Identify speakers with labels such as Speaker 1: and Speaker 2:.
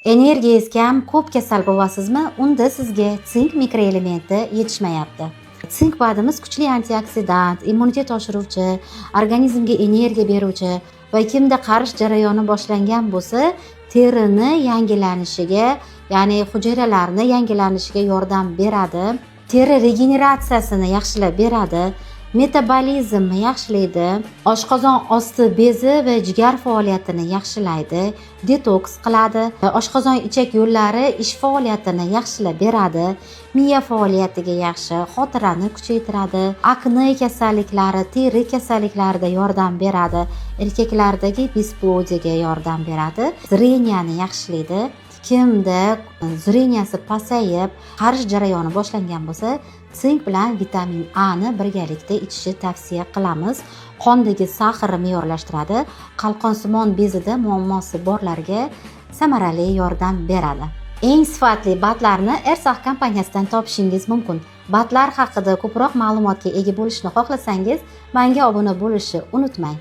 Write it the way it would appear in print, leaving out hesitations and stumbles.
Speaker 1: Energiyangiz kam, ko'p kasal bo'lasizmi? Unda sizga sink mikroelementi yetishmayapti. Sink badimiz kuchli antioksidant, immunitet oshiruvchi, organizmga energiya beruvchi va kimda qarish jarayoni boshlangan bo'lsa, terini yangilanishiga, ya'ni hujayralarni yangilanishiga yordam beradi. Teri regeneratsiyasini yaxshilab beradi. Metabolizmni yaxshilaydi, oshqozon osti bezi va jigar faoliyatini yaxshilaydi, detoks qiladi, oshqozon ichak yo'llari ish faoliyatini yaxshilab beradi, miya faoliyatiga yaxshi, xotirani kuchaytiradi, akne kasalliklari, teri kasalliklarida yordam beradi, erkaklardagi besplodiyaga yordam beradi, zreniyani yaxshilaydi. Kimda zreniyasi pasayib, qarish jarayoni boshlangan bo'lsa, sink bilan vitamin A ni birgalikda ichishni tavsiya qilamiz. Qondagi saharni me'yorlashtiradi, qalqonsimon bezida muammosi borlarga samarali yordam beradi. Eng sifatli batlarni Ersax kompaniyasidan topishingiz mumkin. Batlar haqida ko'proq ma'lumotga ega bo'lishni xohlasangiz, menga obuna bo'lishni unutmang.